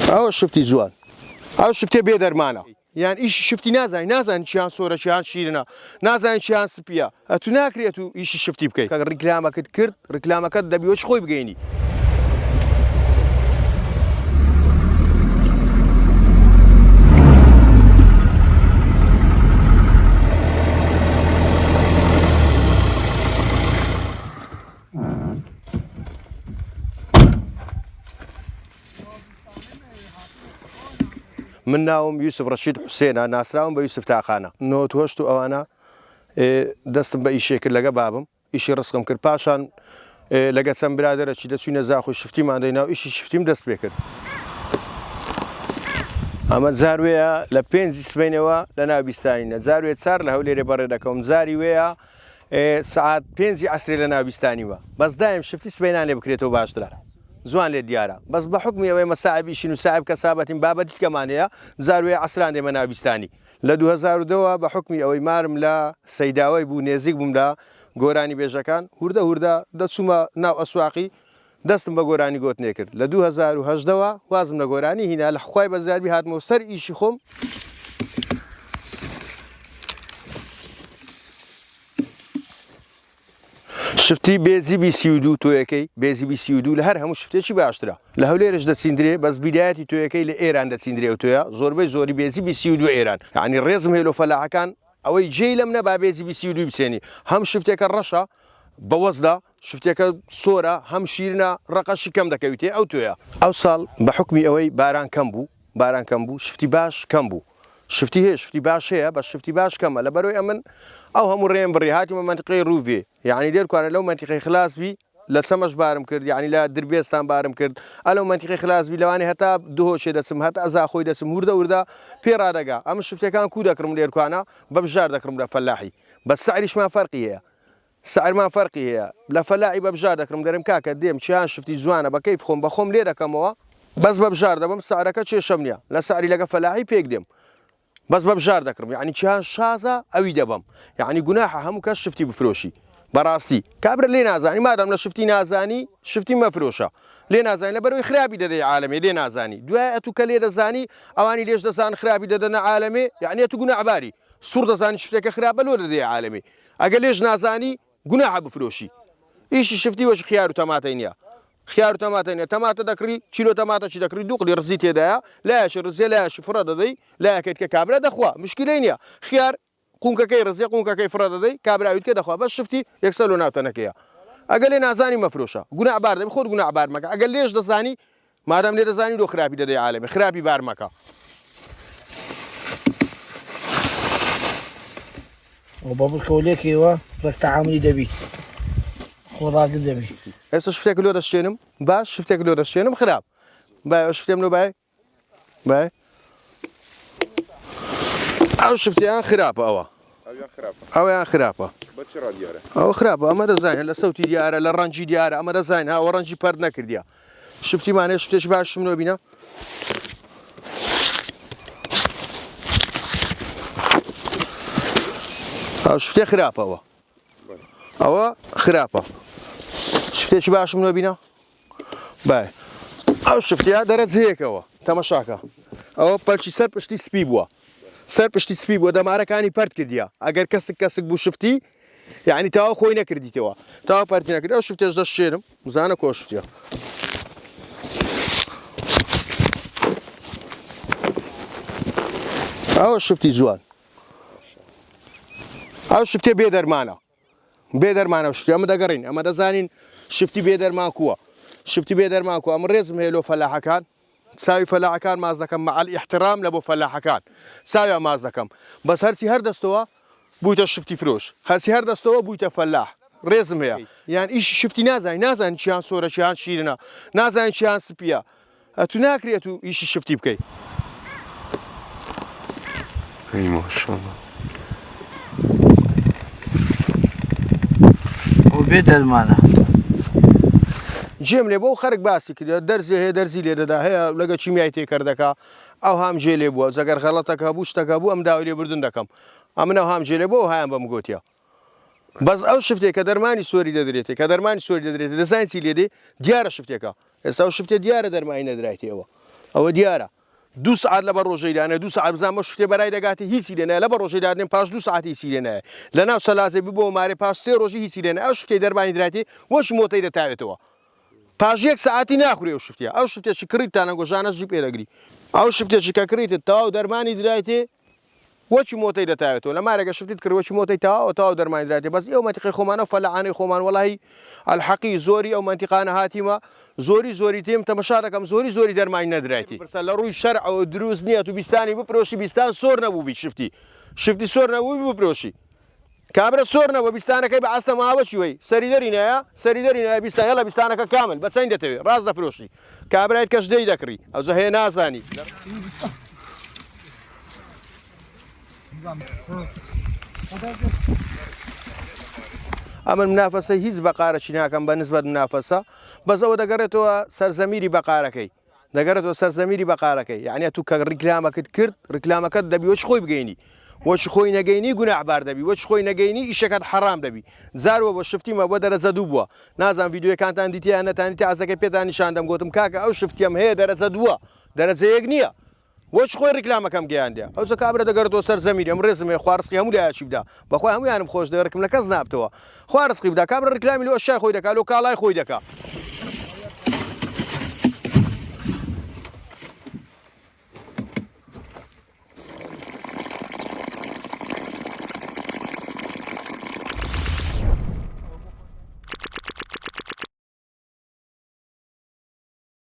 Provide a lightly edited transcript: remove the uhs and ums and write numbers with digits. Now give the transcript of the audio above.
ئەوە شفتی جوان ئەو شفتێ بێدەرمانە یان ئیشی شفتی نازانی چیان سۆرە چیان شیرنە نازانین چیان سپیە ئەتو ناکرێت و ئیشی شفتی بکەیت کە ڕیکلامەکەت کرد ڕیکلامەکەت دەبیوە خۆی بگەینی من ناوم يوسف رشيد حسين ناسراوم بيوسف تاقانا نوت وشتو أوانا دستم بأي کرد لەگە بابم ئیشی ڕستقم کرد پاشان لەگە چەند برادەرەکی دەچوینە زاخ و شفتیمان دەینا و ئیشی شفتیم دەست پێ کرد ئەمە جاروەیە لە 5 سبەینەوە لە ناو بیستانینە جاروێ چار لە هەولێرێ بەڕێ دەکەم جاری وەیە سعات 5 عسرێ لە ناو بیستانیوە بەس دایم شفتی سبەینان لێ بکرێتەوە باشترە زوان لێ دیارە بەس بە حکمی ئەوەی مەساعبیشین و ساحب کەسابەتین بابەتی کەمانەیە جاروێ عسران دێمە ناو بیستانی لە 2002 بە حکمی ئەوەی مارم لە سەیداوای بوو نێزیک بووم لە گۆرانی بێژەکان هوردە دەچوومە ناو ئەسواقی دەستم بە گۆرانی گۆتنێ کرد لە 2010 وازم لە گۆرانی هینا لە خوای بەزاربی هاتمەوە سەر ئیشی خۆم شفتی بێزیبی 32 تۆیەکەی بێزیبی 32 لە هەر هەموو شفتێکی باشترە لە هەولێرش دەچیندرێ بەس بیدایەتی تۆیەکەی لە ئێران دەچیندرێ و تۆیە زۆربەی زۆری بێزیبی 32 ئێران یعنی ڕێزم هێلۆ فەلاحەکان ئەوەی جێی لەم نەبا بێزیبی 32 بچێنی هەم شفتێکە ڕەشە بەوەزدا شفتێکە سۆرە هەم شیرنە ڕقەشی کەم دەکەویتێ ئەو تۆیە ئەو ساڵ بە حکمی ئەوەی باران کەم بوو شفتی باش کەم بوو شفتی هەیە شفتی باش هەیە بە شفتی باش کەمە لە بەرەوەی ئەمن ئەو هەموو ڕێم بڕی هاتیمە منتیقەی ڕووێ یعنی لێرکوانە لەو منتیقەی خلاصبی لە چەمەش بارم کرد یعنی لە دربێستان بارم کرد ئەلەو منتیقەی خلاصبی لەوانی هەتا دهۆشێ دەچم هەتا ئەزاخۆی دەچم وردە پێڕادەگا ئەم شفتەکان کو دەکڕم لێرکوانە بە بژار دەکڕم لە فەلاحی بە سعریشمان فەرقی هەیە سعرمان فەرقی هەیە لە فەلاحی بە بژار دەکڕم دەرم کاکە دێم چیان شفتی جوانە بە کەیف خۆم بە خۆم لێ دەکەمەوە بەس بە بژار دەبم سعرەکە چێشەم نییە لە سعری لەگە فەلاحی پێک دێم بەس بە بژار دەکڕم یعنی چیان شازە ئەوی دەبم یعنی گوناحە هەموو کەس شفتی بفرۆشی بەڕاستی کابرا لێ نازانی مادام لە شفتی نازانی شفتی مەفرۆشە لێ نازانی لە بەرەوەی خراپی دەدەی عالەمێ لێ نازانی دوای ئەتو کە لێ دەزانی ئەوانی لێش دەزان خراپی دەدەنە عالەمێ یعنی ئەتو گوناحباری سوور دەزانی شفتێکە خراپە لۆ دەدەی عالەمێ ئەگەر لێش نازانی گوناحە بفرۆشی ئیشی شفتی وەش خیار و تەماتەی نییە خیار و تەماتە نیە تەماتە دەکڕی چیلۆ تەماتە چی دەکڕی دووقلی ڕزی تێدایە لایەشی ڕزیە لایەشی فڕە دەدەی لایەکەیت کە کابرا دەخوا مشکلەی نییە خیار قونکەکەی ڕزیە قونکەکەی فڕە دەدەی کابراویت کە دەخوا بەس شفتی یەکسەر لۆ ناوتەنەکەیە ئەگەر لێ نازانی مەفرۆشە گوناحبار دەبی خۆت گوناحبار مەکە ئەگەر لێش دەزانی مادام لێ دەزانی دۆ خراپی دەدەی عالەمێ خراپی بار مەکە وبابكوليكيوا بك تعاملي دبي خوراك دبي ئێستا شفتێک لۆ دەشتێنم باش شفتێک لۆ دەشتێنم خراپ باە شفتێم لۆ باە ئەو شفتیان خراپە ئەویان خراپە ئەوە خراپە ئەمە دەزانێت لە سەوتی دیارە لە ڕەنجی دیارە ئەمە دەزانین هاوە ڕەنجی پەرد نەکردیە شفتیمانێ شتێکی باشم لۆ بینە ئەو شفتێ خراپەوە ئەوە خراپە شفتێکی باشم لۆ بینە باە ئەو شفتیا دەرەج هەیەکەوە تەمەشاکە ئەوە پەلچی سەر پشتی سپی بووە سەر پشتی سپی بووە دەمارەکانی پەرد کردیە ئەگەر کەسک بوو شفتی یعنی تاوا خۆی نەکردیتەوە تاوا پەرتی نەکرد ئەو شفتێش دەشێنم زانە کۆ شفتە ئەوە شفتی جوان ئەو شفتێ بێدەرمانە شتی ئەمە دەگەڕین ئەمە دەزانین شفتی بێدەرمان کووە شفتی بێدەرمان کووە ئەمە ڕێزم هەیە لۆ فەلاحەکان ساوی فەلاحەکان ماز دەکەم مع الاحترام لە بۆ فەلاحەکان ساویان ماز دەکەم بەس هەرچی هەر دەستەوە بوویتە شفتی فرۆش هەرچی هەر دەستەوە بوویتە فەلاح ڕێزم هەیە یان ئیشی شفتی نازانی چیان سۆرە چیان شیرنە نازانین چیان سپیە ئەتو ناکرێت و ئیشی شفتی بکەیت ماشاءالله وبێدەرمانە جێم لێ بۆ خەرک باسی کردە دەرزی هەیە دەرزی لێ دەدا هەیە لەگە چیمیای تێکردەکە ئەو هام جێ لێ بووە جەگەر غەڵەتەکە بوو شتەکە بوو ئەم داوای لێبوردن دەکەم ئەمنە هام جێ لێ بۆ هایان بەم گوتیە بەس ئەو شفتێک کە دەرمانی سۆری دەدرێتێ کە دەرمانی سۆری دەدرێت دەزانین چی لێدێ دیارە شفتێکە ئێستا ئەو شفتێ دیارە دەرمانی نەدرایتەوە ئەوە دیارە 2 سعات لە بە ڕۆژەیدانە 2 سعات بزانمە شفتێ بەرای دەگاتی هیچی لێنە لە بە ڕۆژەیدادنێن پاش 2 سعات هیچی لێنە لە ناو سەلازێ ببۆ مارێ پاش 3 ڕۆژی هیچی لێنە ئەو شفتێ دەربانی دراتی وەش مۆتەی دەتاوێتەوە پاش 1 سعاتی ناخورێ ئەو شفتێ ئەو شفتێکی کڕیتانە گۆژانەشی پێدەگری ئەو شفتێکی کە کڕیتت تەواو دەرمانی درایتێ وەچی مۆتەی دەتاوێتەوە لە مارێکە شفتیت کرد وەچی مۆتەی تەواو دەرمانی درایتێ بەس ئێوە مەنتیقی خۆمانە فەلەعانەی خۆمان وەڵاهی الحەقی زۆری ئەو مەنتیقانە هاتیمە زۆری تێم تەمەشا دەکەم زۆری دەرمانی نەدرایەتی پرسە لە ڕووی شەرعەوە دروست نییە تو بیستانی بپرۆشی بیستان سۆر نەبووبی شفتی سۆر نەبووی بپرۆشی کابرا سۆر نەبوو بیستانەکەی بە ئاستە ماوەچی وەی سەریدەری نایە بیستان هێڵە بیستانەکە کامل بە چەند دەتەوێت ڕاست دەفرۆشی کابرایت کەش دەی دەکڕی ئەوجە هەیە نازانی ئەمە منافەسە هیچ بەقارەی ناکەم بە نسبەت منافەسە بەس ئەوە دەگەڕێتەوە سەرزەمیری بەقارەکەی دەگەڕێتەوە سەرزەمیری بەقارەکەی یعنی تو کە ڕیکلامەکەت کرد ڕیکلامەکەت دەبی وەچ خۆی بگەینی وەچ خۆی نەگەینی گوناحبار دەبی وەچ خۆی نەگەینی ئیشەکەت حەرام دەبی زارەوە بۆ شفتیمە بۆ دەرەجە دوو بووە نازان ڤیدیۆکانتان دیتیان نەتانیتی ئازەکە پێتان نیشان دەم گوتم کاکە ئەو شفتیم هەیە دەرەجە دووە دەرەجە یەک نییە وەچ خۆی ڕیکلامەکەم گەیاندێ ئەو کابرا دەگەڕێتەوە سەرزەمیری ئەم ڕێزمێ خوارسقی هەموو لایەکی بدا بەخۆی هەمویانم خۆش دەوەرکم لە کەس نابتەوە خوارسقی بدا کابرا ڕیکلامی لۆ ئەشای خۆی دەکات لۆ کاڵای خۆی دەکات